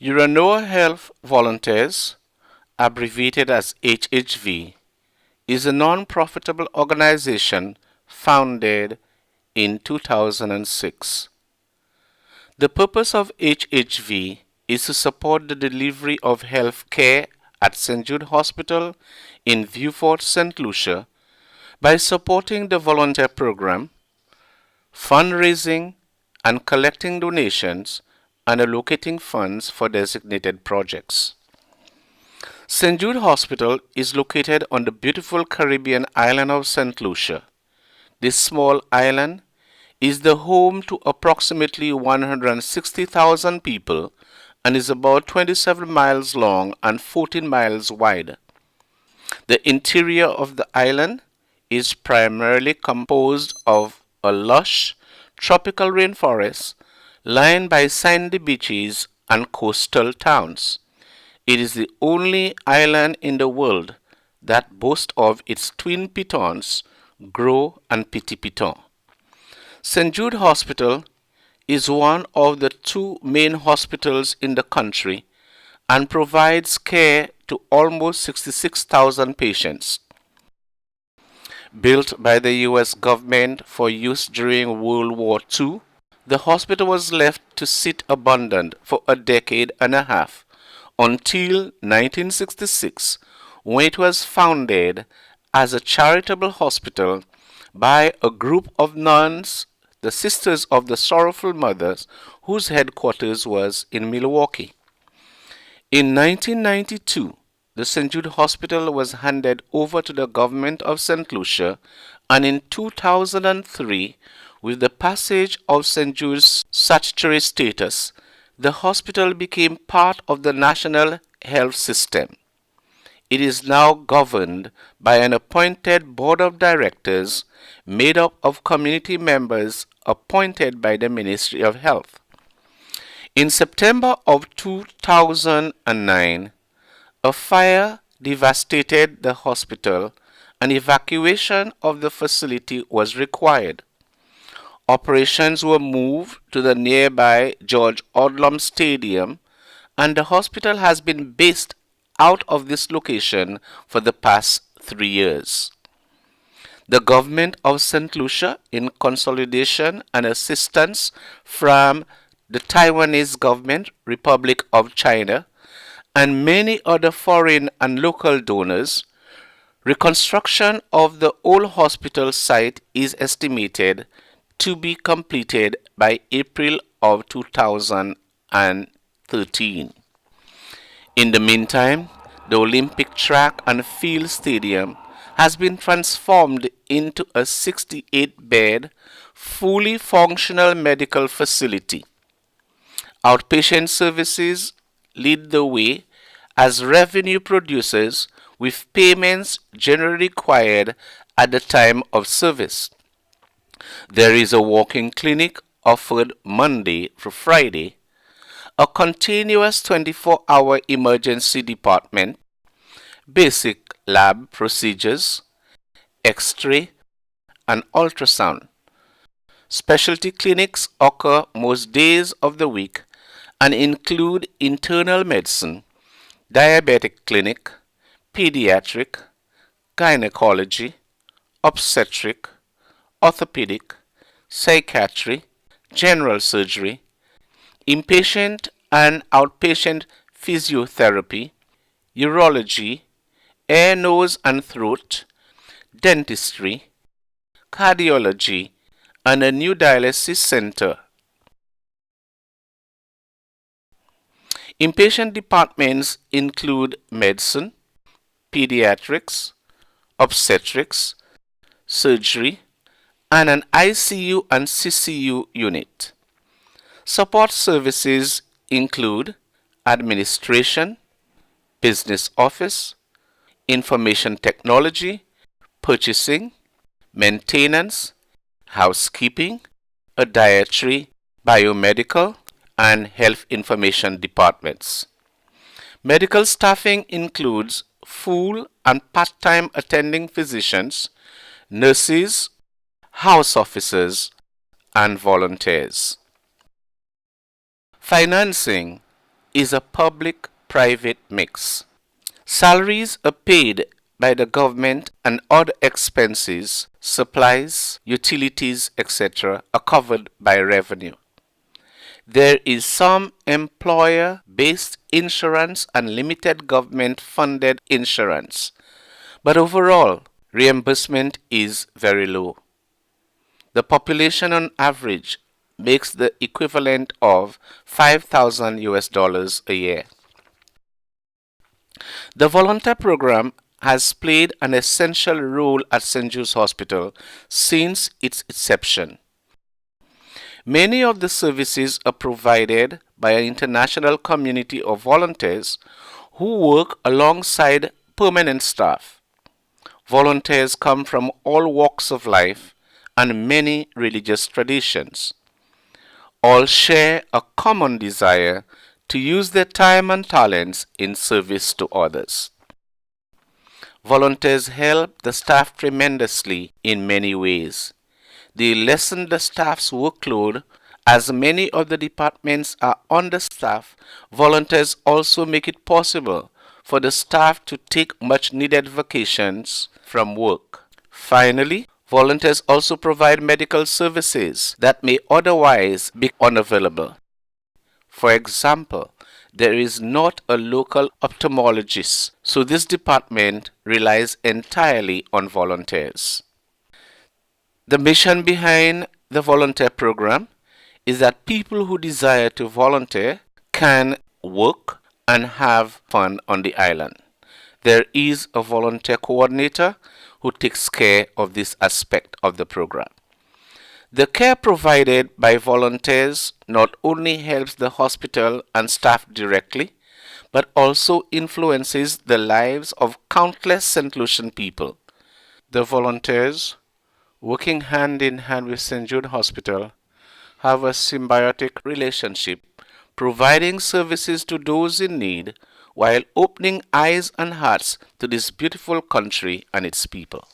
Hewanorra Health Volunteers, abbreviated as HHV, is a non-profitable organization founded in 2006. The purpose of HHV is to support the delivery of health care at St. Jude Hospital in Vieux Fort, St. Lucia by supporting the volunteer program, fundraising and collecting donations, and allocating funds for designated projects. St. Jude Hospital is located on the beautiful Caribbean island of St. Lucia. This small island is the home to approximately 160,000 people and is about 27 miles long and 14 miles wide. The interior of the island is primarily composed of a lush tropical rainforest lined by sandy beaches and coastal towns. It is the only island in the world that boasts of its twin pitons, Gros and Petit Piton. St. Jude Hospital is one of the two main hospitals in the country and provides care to almost 66,000 patients. Built by the U.S. government for use during World War II, the hospital was left to sit abandoned for a decade and a half until 1966, when it was founded as a charitable hospital by a group of nuns, the Sisters of the Sorrowful Mothers, whose headquarters was in Milwaukee. In 1992, the St. Jude Hospital was handed over to the government of St. Lucia, and in 2003, with the passage of St. Jude's statutory status, the hospital became part of the national health system. It is now governed by an appointed board of directors made up of community members appointed by the Ministry of Health. In September of 2009, a fire devastated the hospital and evacuation of the facility was required. Operations were moved to the nearby George Odlum Stadium, and the hospital has been based out of this location for the past 3 years. The government of St. Lucia, in consolidation and assistance from the Taiwanese government, Republic of China, and many other foreign and local donors, reconstruction of the old hospital site is estimated to be completed by April of 2013. In the meantime, the Olympic track and field stadium has been transformed into a 68-bed, fully functional medical facility. Outpatient services lead the way as revenue producers, with payments generally required at the time of service. There is a walk-in clinic offered Monday through Friday, a continuous 24-hour emergency department, basic lab procedures, X-ray, and ultrasound. Specialty clinics occur most days of the week and include internal medicine, diabetic clinic, pediatric, gynecology, obstetric, orthopedic, psychiatry, general surgery, inpatient and outpatient physiotherapy, urology, ear, nose and throat, dentistry, cardiology, and a new dialysis center. Inpatient departments include medicine, pediatrics, obstetrics, surgery, and an ICU and CCU unit. Support services include administration, business office, information technology, purchasing, maintenance, housekeeping, a dietary, biomedical, and health information departments. Medical staffing includes full and part-time attending physicians, nurses, house officers, and volunteers. Financing is a public-private mix. Salaries are paid by the government and other expenses, supplies, utilities, etc. are covered by revenue. There is some employer-based insurance and limited government-funded insurance, but overall, reimbursement is very low. The population on average makes the equivalent of 5,000 US dollars a year. The volunteer program has played an essential role at St. Jude's Hospital since its inception. Many of the services are provided by an international community of volunteers who work alongside permanent staff. Volunteers come from all walks of life and many religious traditions. All share a common desire to use their time and talents in service to others. Volunteers help the staff tremendously in many ways. They lessen the staff's workload. As many of the departments are understaffed, volunteers also make it possible for the staff to take much needed vacations from work. Finally, volunteers also provide medical services that may otherwise be unavailable. For example, there is not a local ophthalmologist, so this department relies entirely on volunteers. The mission behind the volunteer program is that people who desire to volunteer can work and have fun on the island. There is a volunteer coordinator who takes care of this aspect of the program. The care provided by volunteers not only helps the hospital and staff directly, but also influences the lives of countless St. Lucian people. The volunteers, working hand in hand with St. Jude Hospital, have a symbiotic relationship, providing services to those in need while opening eyes and hearts to this beautiful country and its people.